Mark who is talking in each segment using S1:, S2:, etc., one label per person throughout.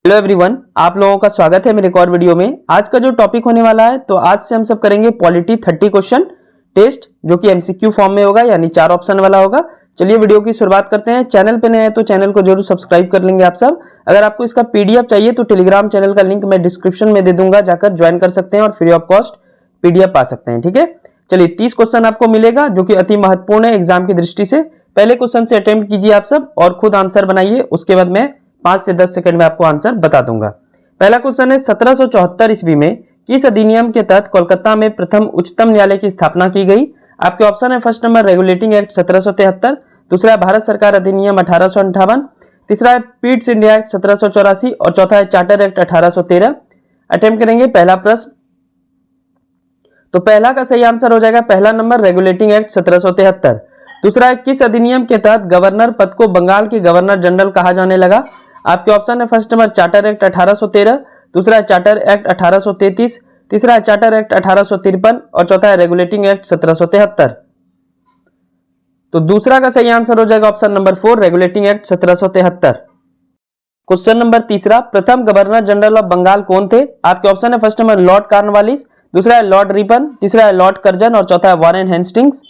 S1: Hello everyone, आप लोगों का स्वागत है मेरे एक और वीडियो में। आज का जो टॉपिक होने वाला है, तो आज से हम सब करेंगे पॉलिटी 30 क्वेश्चन टेस्ट, जो कि एमसीक्यू फॉर्म में होगा, यानी 4 ऑप्शन वाला होगा। चलिए वीडियो की शुरुआत करते हैं। चैनल पे नए हैं तो चैनल को जरूर सब्सक्राइब कर लेंगे आप सब। अगर आपको इसका पीडीएफ चाहिए तो टेलीग्राम चैनल का लिंक मैं डिस्क्रिप्शन में दे दूंगा, जाकर ज्वाइन कर सकते हैं और फ्री ऑफ कॉस्ट पीडीएफ पा सकते हैं। ठीक है, चलिए 30 क्वेश्चन आपको मिलेगा, जो कि अति महत्वपूर्ण है एग्जाम की दृष्टि से। पहले क्वेश्चन से अटेम्प्ट कीजिए आप सब और खुद आंसर बनाइए, उसके बाद मैं 5 से 10 सेकंड में आपको आंसर बता दूंगा। पहला क्वेश्चन है, 1774 ईस्वी में किस अधिनियम के तहत कोलकाता में प्रथम उच्चतम न्यायालय की स्थापना की गई? आपके ऑप्शन है, फर्स्ट नंबर रेगुलेटिंग एक्ट 1773, दूसरा है भारत सरकार अधिनियम 1858, तीसरा है पीट्स इंडिया एक्ट 1784 और चौथा है चार्टर एक्ट 1813। अटेम्प्ट करेंगे पहला प्रश्न। तो पहला का सही आंसर हो जाएगा पहला नंबर रेगुलेटिंग एक्ट 1773। दूसरा है, किस अधिनियम के तहत गवर्नर पद को बंगाल के गवर्नर जनरल कहा जाने लगा? आपके ऑप्शन है, फर्स्ट नंबर चार्टर एक्ट 1813, दूसरा है चार्टर एक्ट 1833, तीसरा है चार्टर एक्ट 1853 और चौथा है रेगुलेटिंग एक्ट 1773। तो दूसरा का सही आंसर हो जाएगा option number 4 regulating act 1773। Question number तीसरा, प्रथम गवर्नर जनरल ऑफ बंगाल कौन थे? आपके ऑप्शन है, फर्स्ट नंबर लॉर्ड कॉर्नवालिस, दूसरा है लॉर्ड रिपन, तीसरा है लॉर्ड कर्जन और चौथा है वारेन हेस्टिंग्स।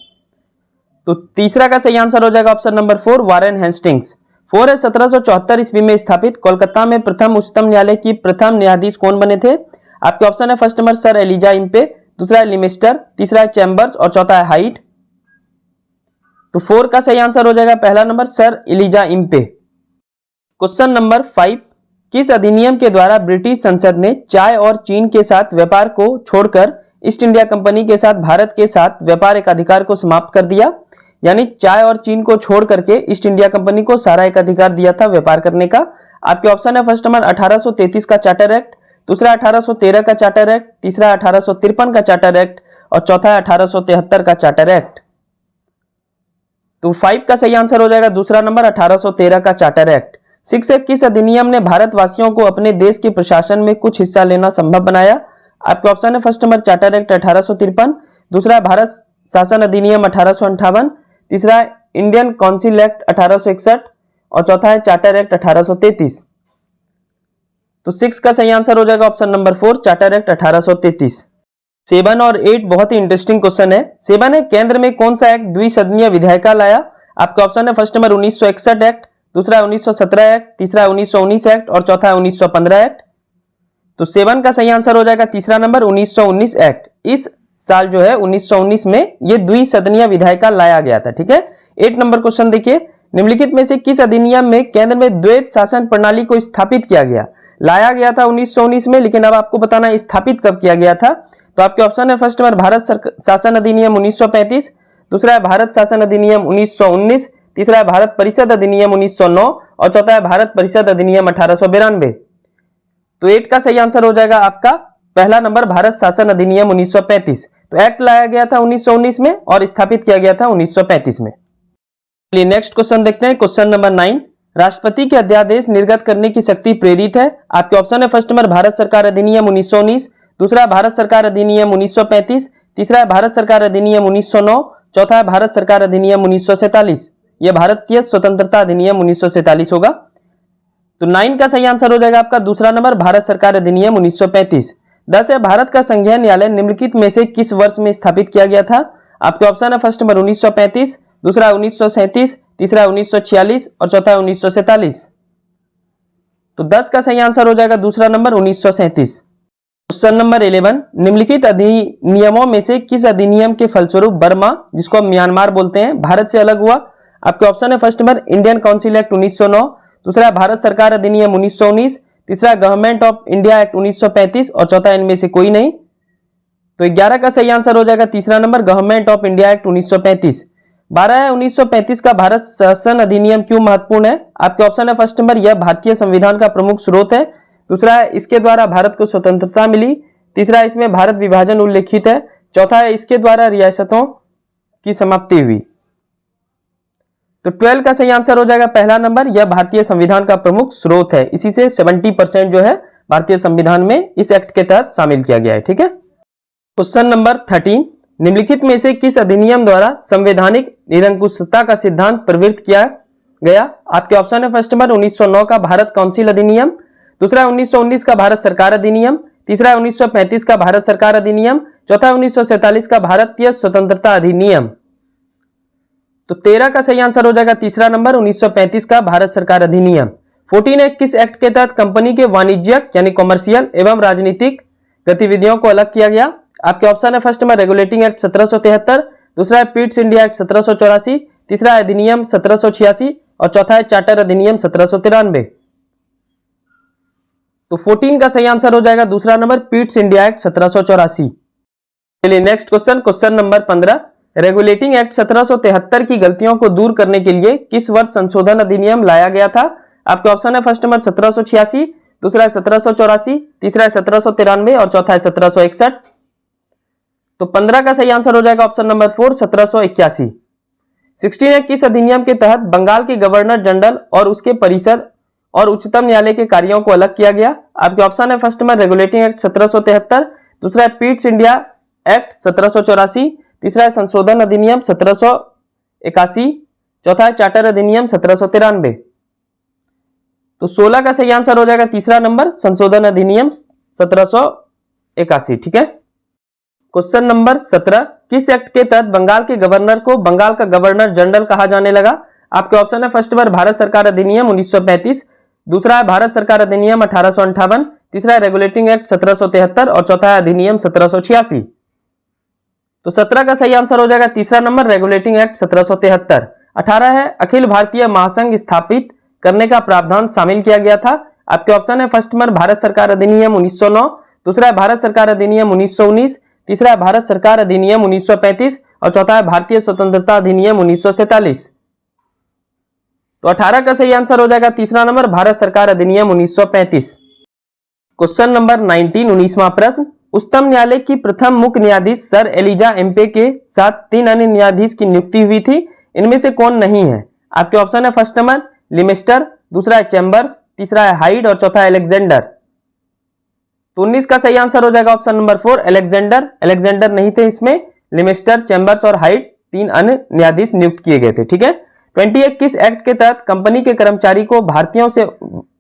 S1: तो तीसरा का सही आंसर हो जाएगा ऑप्शन नंबर 4 वारेन हेस्टिंग्स। 4 है, 1774 ईस्वी में स्थापित कोलकाता में प्रथम उच्चतम न्यायालय की प्रथम न्यायाधीश कौन बने थे? आपके ऑप्शन है, first number sir Elijah Impey, दूसरा है लिमिस्टर, तीसरा है चैम्बर्स और चौथा है हाइट। तो 4 का सही आंसर हो जाएगा पहला number sir Elijah Impey. Question number 5, किस अधिनियम के द्वारा ब्रिटिश संसद ने चाय और चीन के साथ व्यापार को छोड़कर ईस्ट इंडिया कंपनी के साथ भारत के साथ व्यापार एक अधिकार को समाप्त कर दिया? यानी चाय और चीन को छोड़ करके ईस्ट इंडिया कंपनी को सारा एक अधिकार दिया था व्यापार करने का। आपके ऑप्शन है, फर्स्ट नंबर 1833 का चार्टर एक्ट, दूसरा 1813 का चार्टर एक्ट, तीसरा 1853 का चार्टर एक्ट और चौथा है 1873 का चार्टर एक्ट। तो 5 का सही आंसर हो जाएगा दूसरा नंबर 1813 का चार्टर एक्ट। 6 है, किस अधिनियम ने भारतवासियों को अपने देश के प्रशासन में कुछ हिस्सा लेना संभव बनाया? आपके ऑप्शन है, फर्स्ट नंबर चार्टर एक्ट 1853, दूसरा है भारत शासन अधिनियम 1858, तीसरा है इंडियन काउंसिल एक्ट 1861 और चौथा है चार्टर एक्ट 1833। तो 6 का सही आंसर हो जाएगा ऑप्शन नंबर 4 चार्टर एक्ट 1833। 7 और 8 बहुत ही इंटरेस्टिंग क्वेश्चन है। 7 है, केंद्र में कौन सा एक्ट द्विसदनीय विधायिका लाया? आपके ऑप्शन है, फर्स्ट नंबर 1961 एक्ट, दूसरा है 1917 एक्ट, तीसरा है 1919 एक्ट और चौथा है 1915 एक्ट। तो 7 का सही आंसर हो जाएगा तीसरा नंबर 1919 एक्ट। इस साल जो है 1919 में ये द्विसदनीय विधायिका लाया गया था। ठीक है, 8 नंबर क्वेश्चन देखिए, निम्नलिखित में से किस अधिनियम में केंद्र में द्वैत शासन प्रणाली को स्थापित किया गया? लाया गया था 1919 में, लेकिन अब आपको बताना है स्थापित कब किया गया था। तो आपके ऑप्शन है, फर्स्ट नंबर भारत शासन अधिनियम 1935, दूसरा है भारत शासन अधिनियम 1919, तीसरा है भारत परिषद अधिनियम 1909 और चौथा है भारत परिषद अधिनियम 1892। तो 8 का सही आंसर हो जाएगा आपका पहला नंबर भारत शासन अधिनियम 1935। तो एक्ट लाया गया था 1919 में और स्थापित किया गया था 1935 में। चलिए नेक्स्ट क्वेश्चन देखते हैं। क्वेश्चन नंबर 9, राष्ट्रपति के अध्यादेश निर्गत करने की शक्ति प्रेरित है? आपके ऑप्शन है, फर्स्ट नंबर भारत सरकार अधिनियम 1919, दूसरा है भारत सरकार अधिनियम 1935, तीसरा है भारत सरकार अधिनियम 1909, चौथा है भारत सरकार अधिनियम 1947। यह भारतीय स्वतंत्रता अधिनियम 1947 होगा। तो 9 का सही आंसर हो जाएगा आपका दूसरा नंबर भारत सरकार अधिनियम 1935। 10 है, भारत का संघीय न्यायालय निम्नलिखित में से किस वर्ष में स्थापित किया गया था? आपके ऑप्शन है, फर्स्ट नंबर 1935, दूसरा 1937, तीसरा 1946 और चौथा 1947। तो 10 का सही आंसर हो जाएगा दूसरा नंबर 1937। क्वेश्चन नंबर 11, निम्नलिखित अधिनियमों में से किस अधिनियम के फलस्वरूप बर्मा, जिसको हम म्यांमार बोलते हैं, भारत से अलग हुआ? आपके ऑप्शन है, first number Indian council act 1909, दूसरा भारत सरकार अधिनियम 1919, तीसरा गवर्नमेंट ऑफ इंडिया एक्ट 1935 और चौथा इनमें से कोई नहीं। तो 11 का सही आंसर हो जाएगा तीसरा number government of India act 1935। 12 है, 1935 का भारत शासन अधिनियम क्यों महत्वपूर्ण है? आपके ऑप्शन है, फर्स्ट नंबर यह भारतीय संविधान का प्रमुख स्रोत है, दूसरा है इसके द्वारा भारत को स्वतंत्रता मिली, तीसरा है इसमें भारत विभाजन उल्लेखित है, चौथा है इसके द्वारा रियासतों की समाप्ति हुई। तो 12 का सही आंसर हो जाएगा पहला नंबर, यह भारतीय संविधान का प्रमुख स्रोत है। इसी से 70% जो है भारतीय संविधान में इस एक्ट के तहत शामिल किया गया है। ठीक है, क्वेश्चन नंबर 13, निम्नलिखित में से किस अधिनियम द्वारा संवैधानिक निरंकुशता का सिद्धांत प्रवृत्त किया गया? आपके ऑप्शन है, फर्स्ट नंबर 1909 का भारत काउंसिल अधिनियम, दूसरा है 1919 का भारत सरकार अधिनियम, तीसरा है 1935 का भारत सरकार अधिनियम, चौथा है 1947 का भारतीय स्वतंत्रता अधिनियम। तो 13 का सही आंसर हो जाएगा तीसरा नंबर 1935 का भारत सरकार अधिनियम। 14 है किस एक्ट के तहत कंपनी के वाणिज्यिक यानी कॉमर्शियल एवं राजनीतिक गतिविधियों को अलग किया गया? आपके ऑप्शन है फर्स्ट में रेगुलेटिंग एक्ट 1773, दूसरा है पीट्स इंडिया एक्ट 1784, तीसरा है अधिनियम 1786 और चौथा है चार्टर अधिनियम 1793। तो 14 का सही आंसर हो जाएगा दूसरा नंबर पीट्स इंडिया एक्ट 1784। चलिए next question, question number 15, regulating act 1773 की गलतियों को दूर करने के लिए किस वर्ष संशोधन अधिनियम लाया गया था? आपके ऑप्शन है फर्स्ट नंबर 1786, दूसरा है 1784, तीसरा है 1793 और चौथा है 1761। तो 15 का सही आंसर हो जाएगा ऑप्शन नंबर 4 1781। 16 है किस अधिनियम के तहत बंगाल के गवर्नर जनरल और उसके परिषद और उच्चतम न्यायालय के कार्यों को अलग किया गया? आपके ऑप्शन है फर्स्ट में रेगुलेटिंग एक्ट 1773, दूसरा है पीट्स इंडिया एक्ट 1784, तीसरा है संशोधन अधिनियम 1781, चौथा है चार्टर अधिनियम 1793। तो 16 का सही आंसर हो जाएगा तीसरा नंबर संशोधन अधिनियम 1781। ठीक है। क्वेश्चन नंबर 17, किस एक्ट के तहत बंगाल के गवर्नर को बंगाल का गवर्नर जनरल कहा जाने लगा? आपके ऑप्शन है फर्स्ट बार भारत सरकार अधिनियम 1935, दूसरा है भारत सरकार अधिनियम 1858, तीसरा है रेगुलेटिंग एक्ट 1773 और चौथा है अधिनियम 1786। तो 17 का सही आंसर हो जाएगा तीसरा नंबर रेगुलेटिंग एक्ट 1773। 18 है अखिल भारतीय महासंघ स्थापित करने का प्रावधान शामिल किया गया था? आपके ऑप्शन है फर्स्ट नंबर भारत सरकार अधिनियम 1909, दूसरा है भारत सरकार अधिनियम 1919, तीसरा है भारत सरकार अधिनियम 1935 और चौथा है भारतीय स्वतंत्रता अधिनियम 1947। तो 18 का सही आंसर हो जाएगा तीसरा नंबर भारत सरकार अधिनियम 1935। क्वेश्चन नंबर 19, 19वां प्रश्न, उच्चतम न्यायालय की प्रथम मुख्य न्यायाधीश सर एलिजा एम्पे के साथ 3 अन्य न्यायाधीश की नियुक्ति हुई थी, इनमें से कौन नहीं है? आपके ऑप्शन है फर्स्ट नंबर लिमेस्टर, दूसरा है चैम्बर्स, तीसरा है हाइड और चौथा है अलेक्जेंडर। तो 19 का सही आंसर हो जाएगा ऑप्शन नंबर 4 अलेक्जेंडर। अलेक्जेंडर नहीं थे इसमें, लिमेस्टर, चैम्बर्स और हाइड 3 अन्य न्यायाधीश नियुक्त किए गए थे। ठीक है। 20 किस एक्ट के तहत कंपनी के कर्मचारी को भारतीयों से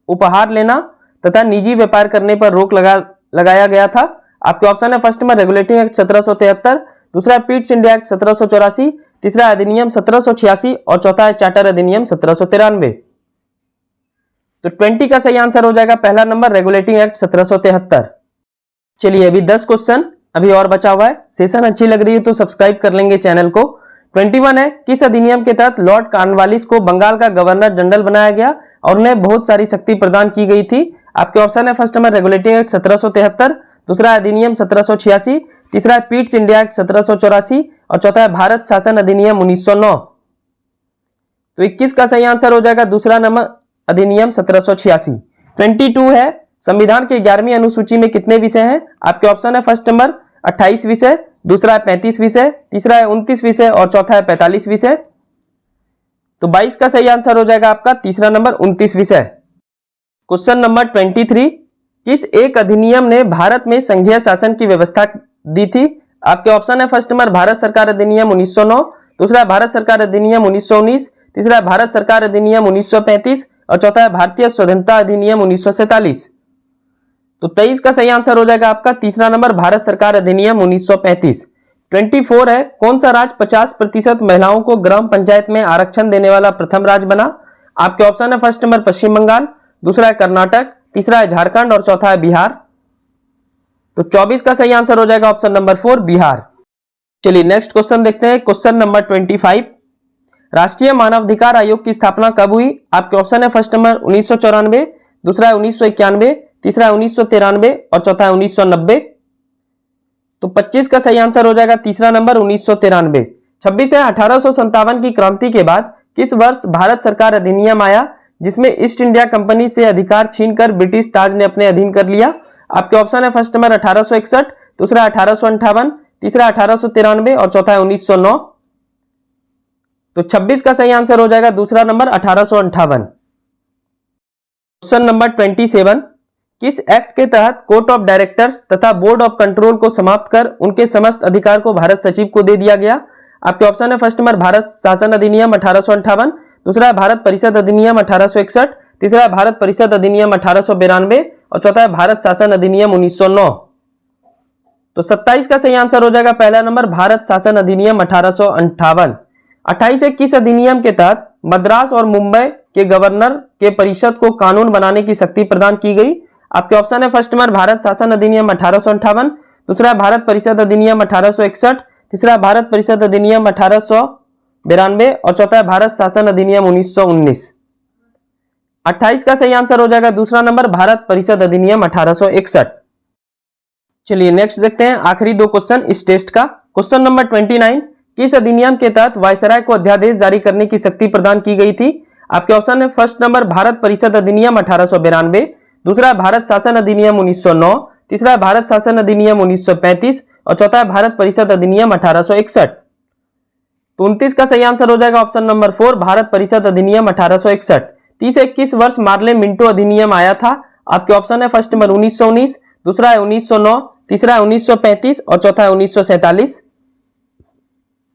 S1: उपहार लेना तथा निजी व्यापार करने पर रोक लगाया गया था? आपके ऑप्शन है फर्स्ट में रेगुलेटिंग एक्ट 1773, दूसरा है पीट्स इंडिया एक्ट 1784, तीसरा अधिनियम 1786 और चौथा है चार्टर अधिनियम 1793। तो 20 का सही आंसर हो जाएगा पहला नंबर रेगुलेटिंग एक्ट 1773। चलिए अभी 10 क्वेश्चन अभी और बचा हुआ है। सेशन अच्छी लग रही है तो सब्सक्राइब कर लेंगे चैनल को। 21 है किस अधिनियम के तहत लॉर्ड कॉर्नवालिस को बंगाल का गवर्नर जनरल बनाया गया और उन्हें बहुत सारी शक्ति प्रदान की गई थी? आपके ऑप्शन है फर्स्ट नंबर रेगुलेटिंग एक्ट 1773, दूसरा अधिनियम 1786, तीसरा है पीट्स इंडिया एक्ट 1784 और चौथा है भारत शासन अधिनियम 1909। तो 21 का सही आंसर हो जाएगा दूसरा नंबर अधिनियम 1786। 22 है संविधान के 11वीं अनुसूची में कितने विषय हैं? आपके ऑप्शन है फर्स्ट नंबर 28 विषय, दूसरा है 35 विषय, तीसरा है 29 विषय और चौथा है 45 विषय। तो 22 का सही आंसर हो जाएगा आपका तीसरा नंबर 29 विषय। क्वेश्चन नंबर 23, किस एक अधिनियम ने भारत में संघीय शासन की व्यवस्था दी थी? आपके ऑप्शन है फर्स्ट नंबर भारत सरकार अधिनियम 1909, दूसरा है भारत सरकार अधिनियम 1919, तीसरा है भारत सरकार अधिनियम 1935 और चौथा है भारतीय स्वतंत्रता अधिनियम 1947। तो 23 का सही आंसर हो जाएगा आपका तीसरा नंबर भारत सरकार अधिनियम 1935। 24 है कौन सा राज्य 50% महिलाओं को ग्राम पंचायत में आरक्षण देने वाला प्रथम राज्य बना? आपके ऑप्शन है फर्स्ट नंबर पश्चिम बंगाल, दूसरा है कर्नाटक, तीसरा है झारखंड और चौथा है बिहार। तो 24 का सही आंसर हो जाएगा ऑप्शन नंबर 4 बिहार। चलिए नेक्स्ट क्वेश्चन देखते हैं। क्वेश्चन नंबर 25, राष्ट्रीय मानवाधिकार आयोग की स्थापना कब हुई? आपके ऑप्शन है फर्स्ट नंबर 1994, दूसरा है 1991, तीसरा है 1993 और चौथा है 1990। तो 25 का सही आंसर हो जाएगा तीसरा नंबर 1993। 26 है 1857 की क्रांति के बाद किस वर्ष भारत सरकार अधिनियम आया जिसमें ईस्ट इंडिया कंपनी से अधिकार छीनकर ब्रिटिश ताज ने अपने अधीन कर लिया? आपके ऑप्शन है फर्स्ट नंबर 1861, दूसरा 1858, तीसरा 1893 और चौथा है 1909। तो 26 का सही आंसर हो जाएगा दूसरा नंबर 1858। क्वेश्चन नंबर 27, किस एक्ट के तहत कोर्ट ऑफ डायरेक्टर्स तथा बोर्ड ऑफ कंट्रोल को समाप्त कर उनके समस्त अधिकार को भारत सचिव को दे दिया गया? आपके ऑप्शन है फर्स्ट नंबर भारत शासन अधिनियम 1858, दूसरा है भारत परिषद अधिनियम 1861, तीसरा है भारत परिषद अधिनियम 1892 और चौथा है भारत शासन अधिनियम 1909। तो 27 का सही आंसर हो जाएगा पहला नंबर भारत शासन अधिनियम 1858। 28 है किस अधिनियम के तहत मद्रास और मुंबई के गवर्नर के परिषद को कानून बनाने की शक्ति प्रदान की गई? आपके ऑप्शन है फर्स्ट नंबर भारत शासन अधिनियम 1858, दूसरा भारत परिषद अधिनियम 1861, तीसरा भारत परिषद अधिनियम 1892 और चौथा भारत शासन अधिनियम 1919। 28 का सही आंसर हो जाएगा दूसरा नंबर भारत परिषद अधिनियम 1861। चलिए नेक्स्ट देखते हैं आखिरी दो क्वेश्चन इस टेस्ट का। क्वेश्चन नंबर 29, किस अधिनियम के तहत वायसराय को अध्यादेश जारी करने की शक्ति प्रदान की गई थी? आपके ऑप्शन है फर्स्ट नंबर भारत परिषद अधिनियम 1892, दूसरा भारत शासन अधिनियम 1909, तीसरा भारत शासन अधिनियम 1935 और चौथा भारत परिषद अधिनियम 1861। तो 29 का सही आंसर हो जाएगा ऑप्शन नंबर 4 भारत परिषद अधिनियम 1861। 30 है किस वर्ष मार्ले मिंटो अधिनियम आया था? आपके ऑप्शन है फर्स्ट नंबर 1919, दूसरा है 1909, तीसरा है 1935 और चौथा है 1947।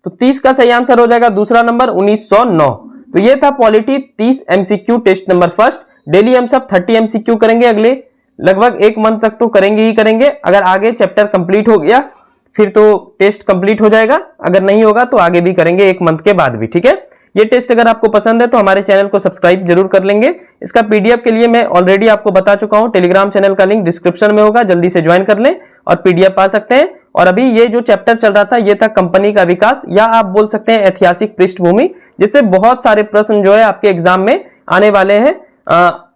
S1: तो 30 का सही आंसर हो जाएगा दूसरा नंबर 1909। तो ये था polity 30 MCQ test number first. Daily हम सब 30 एमसीक्यू करेंगे, अगले लगभग एक मंथ तक तो करेंगे ही करेंगे। अगर आगे चैप्टर कंप्लीट हो गया फिर तो टेस्ट कंप्लीट हो जाएगा, अगर नहीं होगा तो आगे भी करेंगे एक मंथ के बाद भी, ठीक है। ये टेस्ट अगर आपको पसंद है तो हमारे चैनल को सब्सक्राइब जरूर कर लेंगे। इसका पीडीएफ के लिए मैं ऑलरेडी आपको बता चुका हूं, टेलीग्राम चैनल का लिंक डिस्क्रिप्शन में होगा, जल्दी से ज्वाइन कर लें और पीडीएफ पा सकते हैं। और अभी ये जो चैप्टर चल रहा था ये था कंपनी का विकास, या आप बोल सकते हैं ऐतिहासिक पृष्ठभूमि, जिससे बहुत सारे प्रश्न जो है आपके एग्जाम में आने वाले हैं।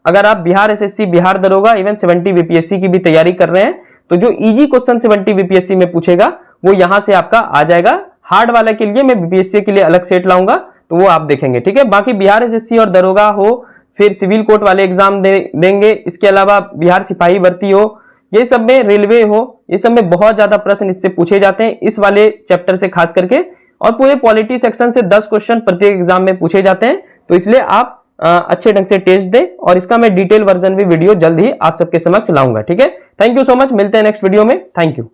S1: अगर आप बिहार एसएससी, बिहार दरोगा, इवन 70 बीपीएससी की भी तैयारी कर रहे हैं तो जो इजी क्वेश्चन 70 बीपीएससी में पूछेगा वो यहां से आपका आ जाएगा। हार्ड वाले के लिए मैं बीपीएससी के लिए अलग सेट लाऊंगा तो वो आप देखेंगे, ठीक है। बाकी बिहार एसएससी और दरोगा हो, फिर सिविल कोर्ट वाले एग्जाम देंगे, इसके अलावा बिहार सिपाही भर्ती हो, ये सब में रेलवे हो, ये सब में बहुत ज्यादा प्रश्न इससे पूछे जाते हैं, इस वाले चैप्टर से खास करके। और पूरे पॉलिटी सेक्शन से 10 क्वेश्चन प्रत्येक एग्जाम में पूछे जाते हैं, तो इसलिए आप अच्छे ढंग से टेस्ट दें। और इसका मैं डिटेल वर्जन भी वीडियो जल्द ही आप सबके समक्ष लाऊंगा, ठीक है। थैंक यू सो मच, मिलते हैं नेक्स्ट वीडियो में। Thank you.